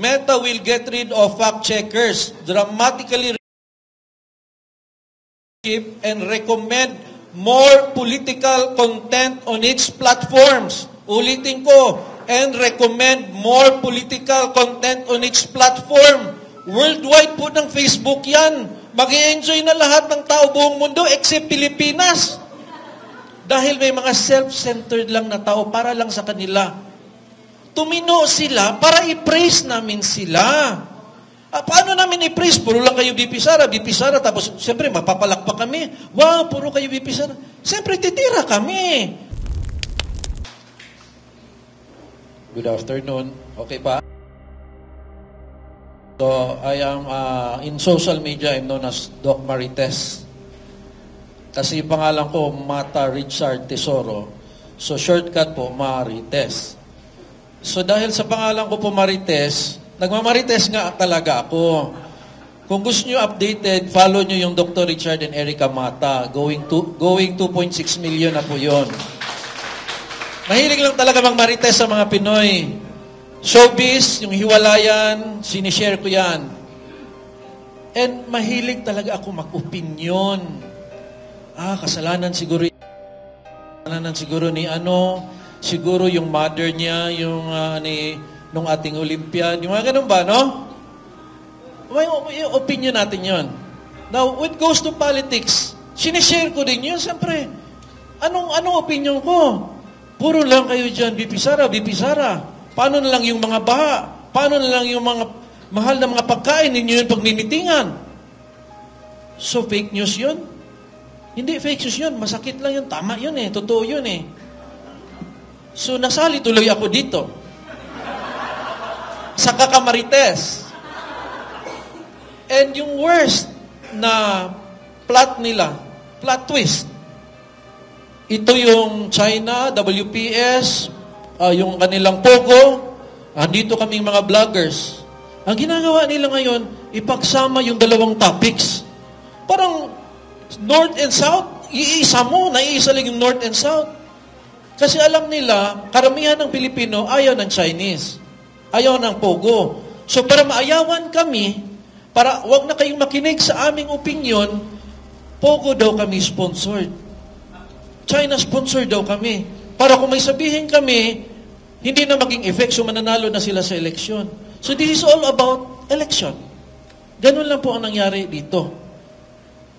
Meta will get rid of fact-checkers, dramatically and recommend more political content on its platforms. Ulitin ko, and recommend more political content on its platform. Worldwide po ng Facebook yan. Mag-i-enjoy na lahat ng tao buong mundo except Pilipinas. Dahil may mga self-centered lang na tao para lang sa kanila. Tumino sila para i-praise namin sila. Paano namin i-praise? Puro lang kayo BP Sara, tapos siyempre mapapalakpak kami. Wow, puro kayo BP Sara. Siyempre titira kami. Good afternoon. Okay pa? So, I am in social media, I'm known as Doc Marites. Kasi yung pangalan ko, Mata Richard Tesoro. So, shortcut po, Marites. So, dahil sa pangalan ko po Marites, nagmamarites nga talaga ako. Kung gusto nyo updated, follow nyo yung Dr. Richard and Erica Mata. Going 2.6 million na po yun. Mahilig lang talaga magmarites sa mga Pinoy. Showbiz, yung hiwalayan, sinishare ko yan. And mahilig talaga ako mag-opinyon. Kasalanan siguro ni siguro yung mother niya, yung nung ating Olympian, yung mga ganun ba, no? May opinion natin yon. Now, when it goes to politics, sinishare ko din yun, siyempre. Anong opinion ko? Puro lang kayo dyan, BP Sara. Paano na lang yung mga baha? Paano na lang yung mga mahal na mga pagkain ninyo yung pagmimitingan? So, fake news yun? Hindi fake news yun. Masakit lang yun. Tama yun eh. Totoo yun eh. So, nasali tuloy ako dito. Sa kakamarites. And yung worst na plot nila, plot twist. Ito yung China, WPS, yung kanilang Pogo, andito kaming mga vloggers. Ang ginagawa nila ngayon, ipagsama yung dalawang topics. Parang North and South, iisa mo, naiisa lang yung North and South. Kasi alam nila, karamihan ng Pilipino ayaw ng Chinese. Ayaw ng Pogo. So para maayawan kami, para wag na kayong makinig sa aming opinion, Pogo daw kami sponsored. China sponsored daw kami. Para kung may sabihin kami, hindi na maging effect, so mananalo na sila sa eleksyon. So this is all about election. Ganun lang po ang nangyari dito.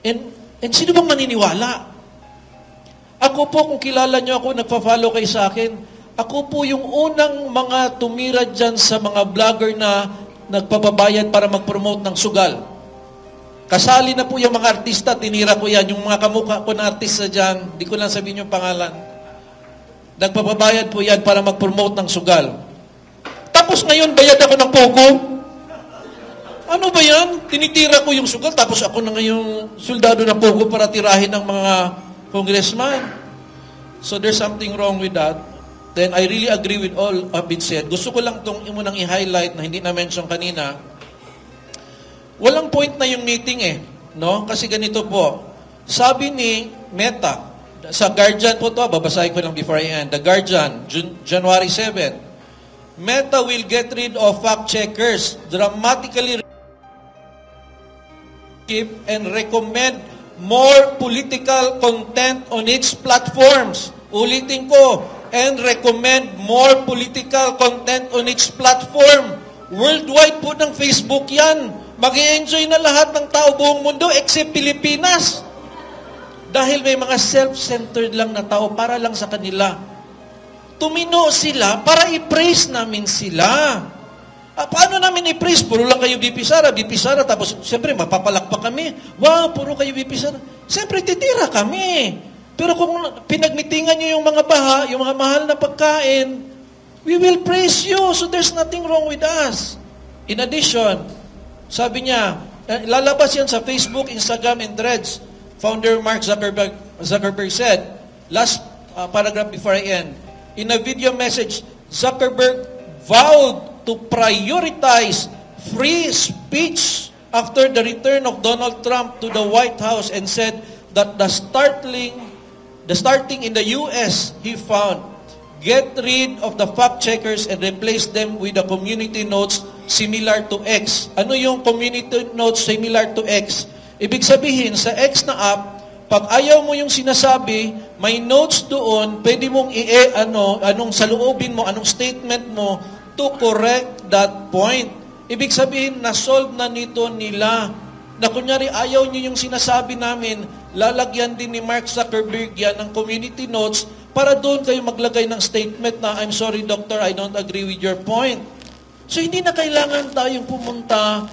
And sino bang maniniwala? Ako po, kung kilala nyo ako, nagpa-follow kayo sa akin, ako po yung unang mga tumira dyan sa mga vlogger na nagpapabayad para mag-promote ng sugal. Kasali na po yung mga artista, tinira ko yan. Yung mga kamukha ko na artista dyan, di ko lang sabihin yung pangalan. Nagpapabayad po yan para mag-promote ng sugal. Tapos ngayon, bayad ako ng Pogo. Ano ba yan? Tinitira ko yung sugal, tapos ako na ngayong soldado ng Pogo para tirahin ng mga congressman. So there's something wrong with that. Then I really agree with all have been said. Gusto ko lang itong munang i-highlight na hindi na-mention kanina. Walang point na yung meeting no? Kasi ganito po. Sabi ni Meta, sa Guardian po to, babasahin ko lang before I end. The Guardian, January 7. Meta will get rid of fact-checkers, dramatically and recommend more political content on its platforms. Ulitin ko, and recommend more political content on its platform. Worldwide po ng Facebook yan. Mag-i-enjoy na lahat ng tao buong mundo except Pilipinas. Dahil may mga self-centered lang na tao para lang sa kanila. Tumino sila para i-praise namin sila. Paano namin i-praise? Puro lang kayo BP Sara, tapos siyempre mapapalakpak kami. Wow, puro kayo BP Sara. Siyempre titira kami. Pero kung pinagmitingan nyo yung mga baha, yung mga mahal na pagkain, we will praise you. So there's nothing wrong with us. In addition, sabi niya, lalabas yan sa Facebook, Instagram, and Threads. Founder Mark Zuckerberg said, last paragraph before I end, in a video message, Zuckerberg vowed to prioritize free speech after the return of Donald Trump to the White House and said that the starting in the U.S., he found get rid of the fact checkers and replace them with the community notes similar to X. Ano yung community notes similar to X? Ibig sabihin, sa X na app, pag ayaw mo yung sinasabi, may notes doon, pwede mong anong saloobin mo, anong statement mo to correct that point. Ibig sabihin, na-solve na nito nila. Na kunyari, ayaw nyo yung sinasabi namin, lalagyan din ni Mark Zuckerberg yan ng community notes para doon kayo maglagay ng statement na, I'm sorry, doctor, I don't agree with your point. So, hindi na kailangan tayong pumunta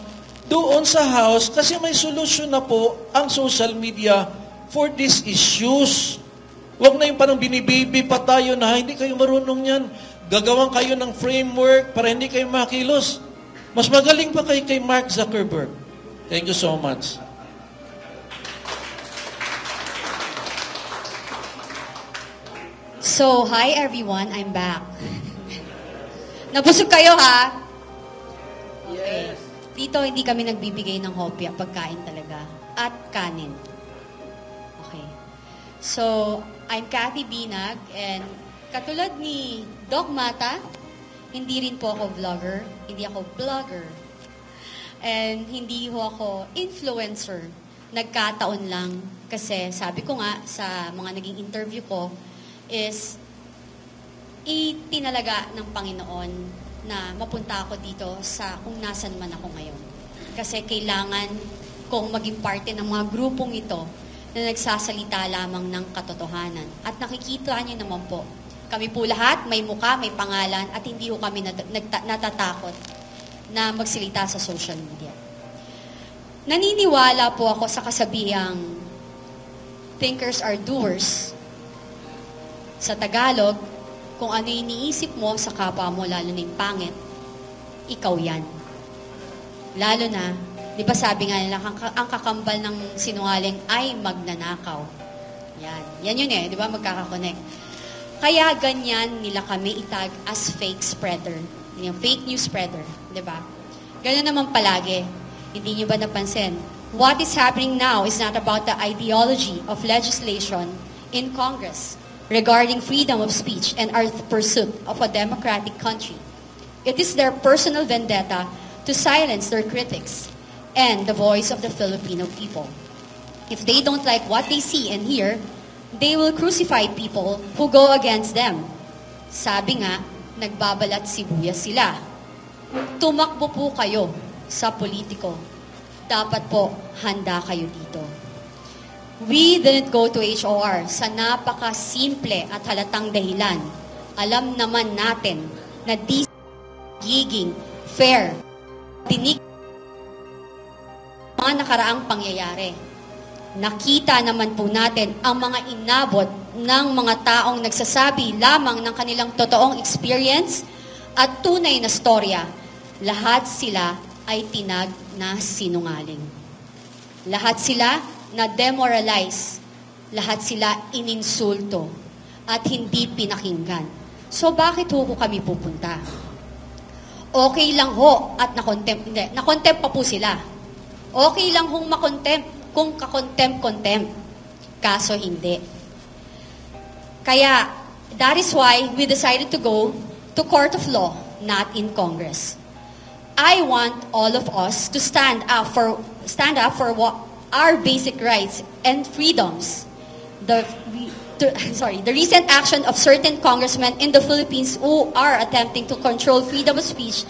doon sa house kasi may solution na po ang social media for these issues. Huwag na yung parang binibibi pa tayo na hindi kayo marunong yan. Gagawan kayo ng framework para hindi kayo makilos. Mas magaling pa kayo kay Mark Zuckerberg. Thank you so much. So, hi everyone, I'm back. Nabusog kayo ha? Okay. Dito hindi kami nagbibigay ng hopya, pagkain talaga. At kanin. Okay. So, I'm Kathy Binag and katulad ni Doc Mata, hindi rin po ako vlogger, hindi ako blogger. And hindi ho ako influencer. Nagkataon lang kasi sabi ko nga sa mga naging interview ko is itinalaga ng Panginoon na mapunta ako dito sa kung nasan man ako ngayon. Kasi kailangan kong maging parte ng mga grupong ito na nagsasalita lamang ng katotohanan. At nakikita niyo naman po, kami po lahat may muka, may pangalan at hindi ho kami natatakot na magsalita sa social media. Naniniwala po ako sa kasabihang thinkers are doers. Sa Tagalog, kung ano iniisip mo sa kapwa mo, lalo na yung pangit, ikaw yan. Lalo na, di ba sabi nga nila, ang kakambal ng sinungaling ay magnanakaw. Yan. Yan yun di ba? Magkakakonect. Kaya ganyan nila kami itag as fake spreader. Yung fake news spreader. Di ba? Ganyan naman palagi. Hindi nyo ba napansin? What is happening now is not about the ideology of legislation in Congress regarding freedom of speech and our pursuit of a democratic country. It is their personal vendetta to silence their critics and the voice of the Filipino people. If they don't like what they see and hear, they will crucify people who go against them. Sabi nga, nagbabalat sibuyas sila. Tumakbo po kayo sa politiko. Dapat po, handa kayo dito. We didn't go to HOR sa napaka-simple at halatang dahilan. Alam naman natin na di giging fair, dinig mga nakaraang pangyayari. Nakita naman po natin ang mga inabot ng mga taong nagsasabi lamang ng kanilang totoong experience at tunay na storya. Lahat sila ay tinag na sinungaling. Lahat sila na demoralize. Lahat sila ininsulto at hindi pinakinggan. So bakit ho kami pupunta? Okay lang ho at nakontempt. Hindi, nakontempt pa po sila. Okay lang hong makontempt kung kakontempt-contempt. Kaso hindi. Kaya, that is why we decided to go to court of law, not in Congress. I want all of us to stand up for what our basic rights and freedoms. The recent action of certain congressmen in the Philippines who are attempting to control freedom of speech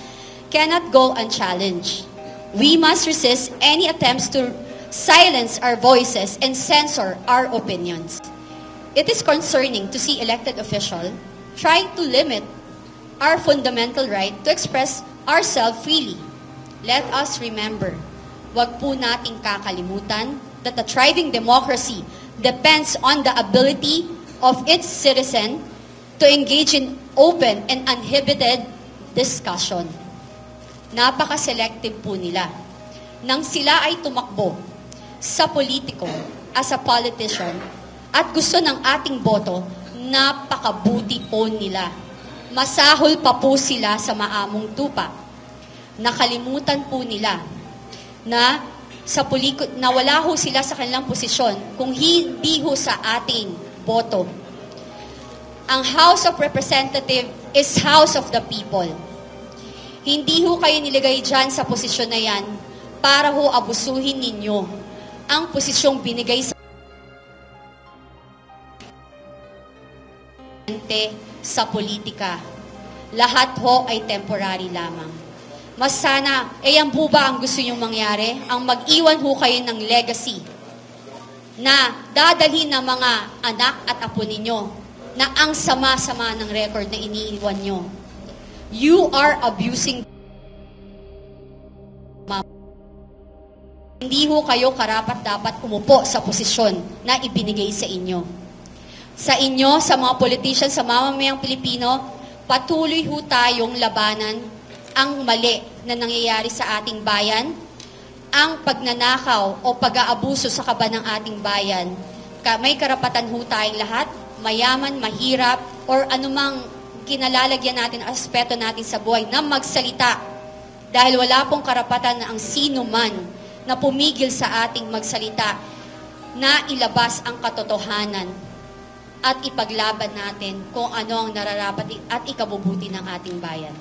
cannot go unchallenged. We must resist any attempts to silence our voices and censor our opinions. It is concerning to see elected officials trying to limit our fundamental right to express ourselves freely. Let us remember, wag po nating kakalimutan that a thriving democracy depends on the ability of its citizen to engage in open and uninhibited discussion. Napaka-selective po nila. Nang sila ay tumakbo sa politiko, as a politician, at gusto ng ating boto, napakabuti po nila. Masahol pa po sila sa maamong tupa. Nakalimutan po nila na na wala ho sila sa kanilang posisyon kung hindi ho sa ating boto. Ang House of Representative is House of the People. Hindi ho kayo nilagay dyan sa posisyon na yan para ho abusuhin ninyo ang posisyong binigay sa politika. Lahat ho ay temporary lamang. Mas sana, yan po ba ang gusto nyong mangyari? Ang mag-iwan ho kayo ng legacy na dadalhin ng mga anak at apo ninyo na ang sama-sama ng record na iniiwan nyo. You are abusing. Hindi ho kayo karapat-dapat umupo sa posisyon na ibinigay sa inyo. Sa inyo, sa mga politicians, sa mamamayang Pilipino, patuloy ho tayong labanan ang mali na nangyayari sa ating bayan, ang pagnanakaw o pag-aabuso sa kaba ng ating bayan. May karapatan ho tayong lahat, mayaman, mahirap, or anumang kinalalagyan natin, aspeto natin sa buhay, na magsalita. Dahil wala pong karapatan na ang sino man na pumigil sa ating magsalita na ilabas ang katotohanan at ipaglaban natin kung ano ang nararapat at ikabubuti ng ating bayan.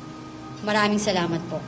Maraming salamat po.